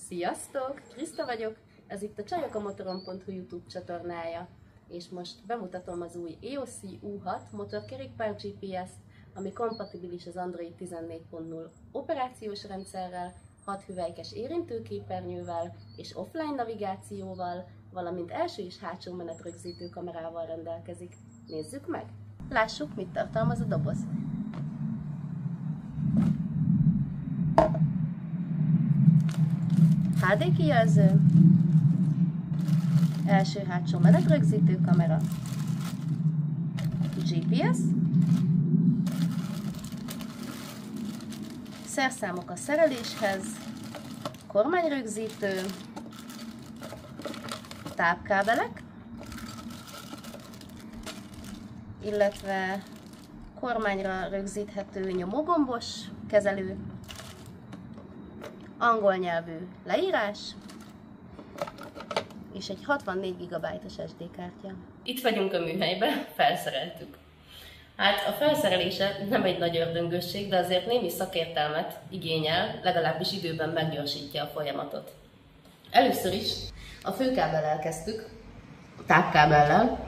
Sziasztok! Kriszta vagyok, ez itt a csajokamotoron.hu YouTube csatornája, és most bemutatom az új EOS U6 motorkerékpár GPS, ami kompatibilis az Android 14.0 operációs rendszerrel, 6 hüvelykes érintőképernyővel és offline navigációval, valamint első és hátsó menetrögzítő kamerával rendelkezik. Nézzük meg! Lássuk, mit tartalmaz a doboz. HD kijelző, első-hátsó menetrögzítő kamera, GPS, szerszámok a szereléshez, kormányrögzítő, tápkábelek, illetve kormányra rögzíthető nyomógombos kezelő, angol nyelvű leírás, és egy 64 GB-os SD kártya. Itt vagyunk a műhelyben, felszereltük. Hát a felszerelése nem egy nagy ördöngösség, de azért némi szakértelmet igényel, legalábbis időben meggyorsítja a folyamatot. Először is a főkábellel kezdtük, a tápkábellel.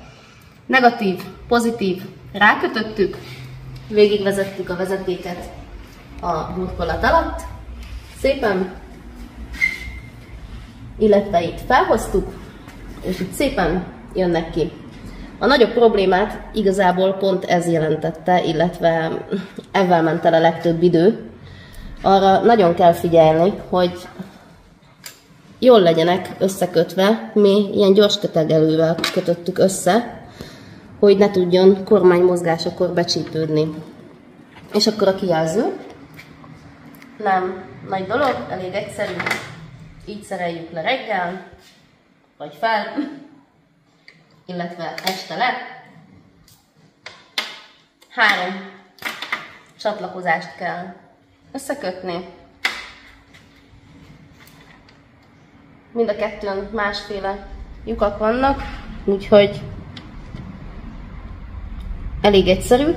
Negatív, pozitív, rákötöttük, végigvezettük a vezetéket a burkolat alatt, szépen, illetve itt felhoztuk, és itt szépen jönnek ki. A nagyobb problémát igazából pont ez jelentette, illetve ezzel ment el a legtöbb idő. Arra nagyon kell figyelni, hogy jól legyenek összekötve, mi ilyen gyors kötegelővel kötöttük össze, hogy ne tudjon kormánymozgásakor becsípődni. És akkor a kijelző. Nem nagy dolog, elég egyszerű. Így szereljük le reggel, vagy fel, illetve este le. 3 csatlakozást kell összekötni. Mind a kettőn másféle lyukak vannak, úgyhogy elég egyszerű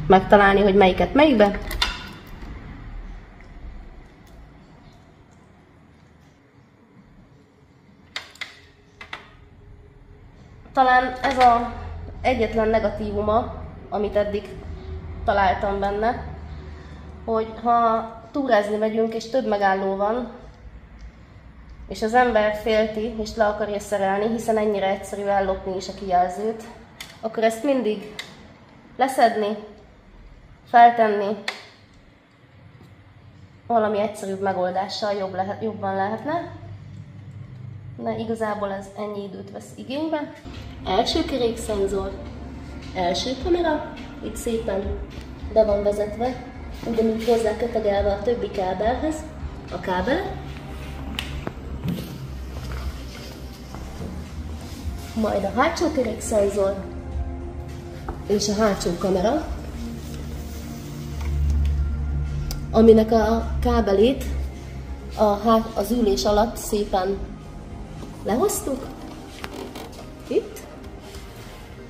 megtalálni, hogy melyiket melyikbe. Talán ez az egyetlen negatívuma, amit eddig találtam benne, hogy ha túrázni megyünk és több megálló van, és az ember félti és le akarja szerelni, hiszen ennyire egyszerű ellopni is a kijelzőt, akkor ezt mindig leszedni, feltenni, valami egyszerűbb megoldással jobban lehetne. De igazából ez ennyi időt vesz igénybe. Első kerékszenzor, első kamera, itt szépen be van vezetve, ugyanúgy hozzá kötegelve a többi kábelhez a kábel. Majd a hátsó kerékszenzor és a hátsó kamera, aminek a kábelét az ülés alatt szépen lehoztuk, itt,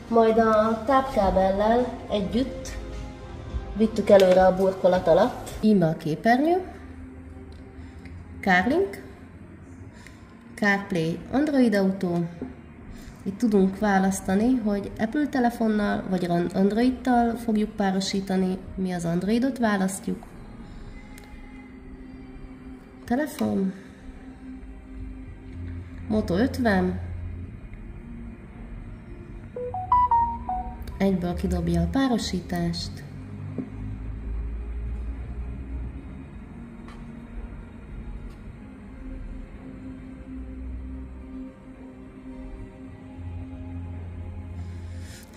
majd a tápkábellel együtt vittük előre a burkolat alatt. Íme a képernyő, CarLink, CarPlay Android Auto, itt tudunk választani, hogy Apple telefonnal vagy Android-tal fogjuk párosítani, mi az Androidot választjuk. Telefon, Moto 50, egyből kidobja a párosítást,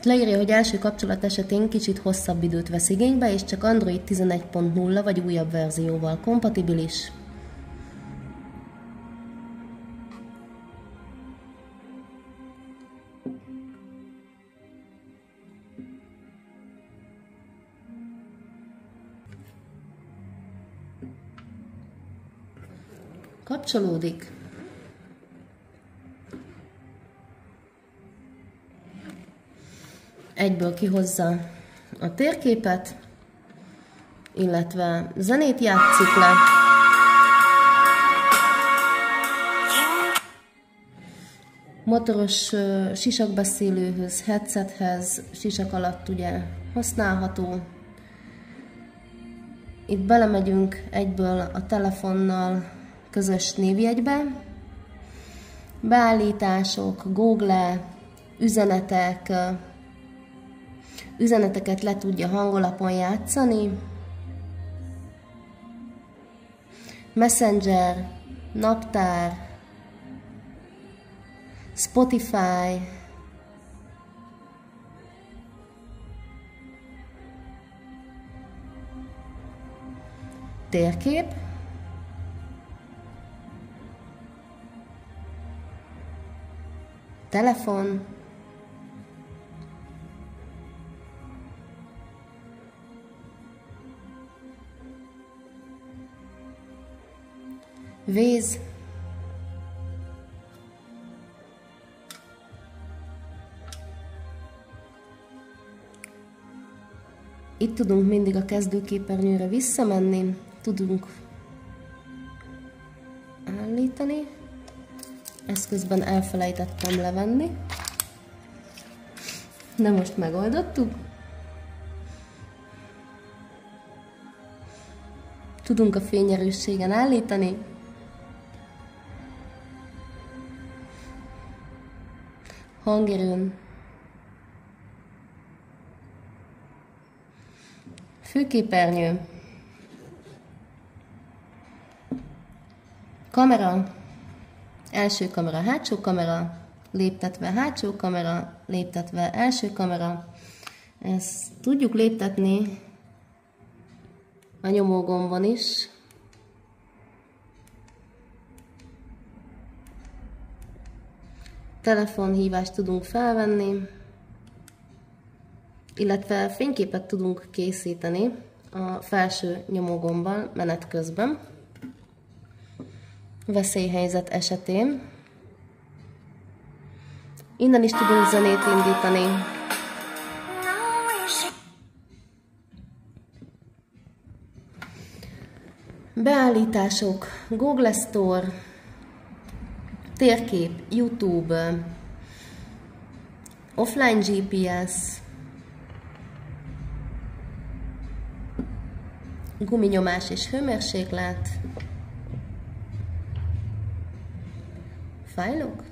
leírja, hogy első kapcsolat esetén kicsit hosszabb időt vesz igénybe, és csak Android 11.0 vagy újabb verzióval kompatibilis. Kapcsolódik. Egyből kihozza a térképet, illetve zenét játszik le. Motoros sisakbeszélőhöz, headsethez, sisak alatt ugye használható. Itt belemegyünk egyből a telefonnal közös névjegybe. Beállítások, Google, üzenetek, üzeneteket le tudja hangolapon játszani. Messenger, naptár, Spotify, térkép, telefon, víz, itt tudunk mindig a kezdőképernyőre visszamenni, tudunk állítani, ezt közben elfelejtettem levenni, de most megoldottuk. Tudunk a fényerősségen állítani, hangerőn, főképernyő, kamera, első kamera, hátsó kamera, léptetve hátsó kamera, léptetve első kamera. Ezt tudjuk léptetni a nyomógombon is. Telefonhívást tudunk felvenni, illetve fényképet tudunk készíteni a felső nyomógombbal menet közben, veszélyhelyzet esetén. Innen is tudunk zenét indítani. Beállítások, Google Store, térkép, YouTube, offline GPS, guminyomás és hőmérséklet, fájlok,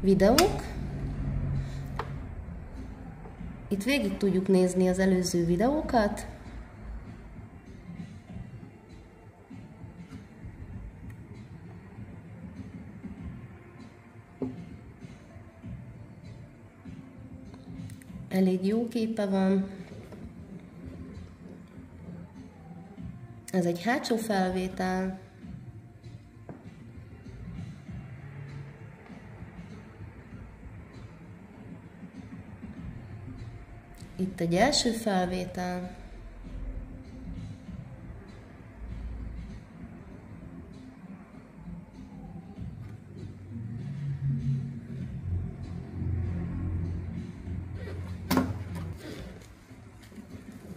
videók. Itt végig tudjuk nézni az előző videókat. Elég jó képe van. Ez egy hátsó felvétel. Itt egy első felvétel.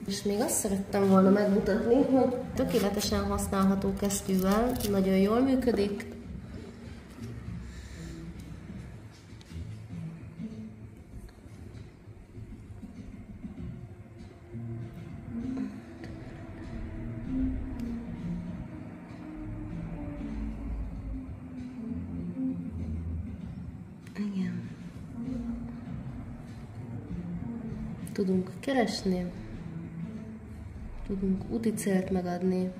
És még azt szerettem volna megmutatni, hogy tökéletesen használható kesztyűvel, nagyon jól működik. Igen. Tudunk keresni. Tudunk úti célt megadni.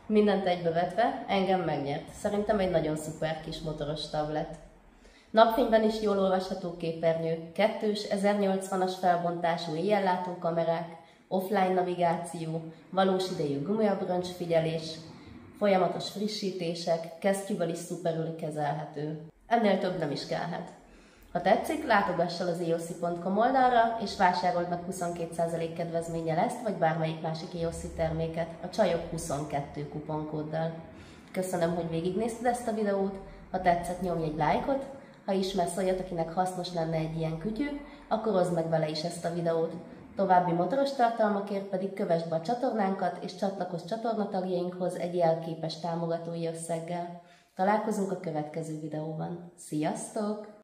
Mindent egybevetve engem megnyert. Szerintem egy nagyon szuper kis motoros tablet. Napfényben is jól olvasható képernyő, kettős 1080-as felbontású éjjellátó kamerák, offline navigáció, valós idejű gumiabroncs figyelés, folyamatos frissítések, kesztyűvel is szuperül kezelhető. Ennél több nem is kellhet. Ha tetszik, látogass el az eossi.com oldalra, és vásárold meg 22% kedvezménnyel ezt, vagy bármelyik másik EOSZI terméket, a Csajok 22 kuponkóddal. Köszönöm, hogy végignézted ezt a videót, ha tetszett, nyomj egy lájkot, ha ismersz olyat, akinek hasznos lenne egy ilyen kütyű, akkor oszd meg vele is ezt a videót. További motoros tartalmakért pedig kövessd be a csatornánkat, és csatlakozz csatornatagjainkhoz egy jelképes támogatói összeggel. Találkozunk a következő videóban. Sziasztok!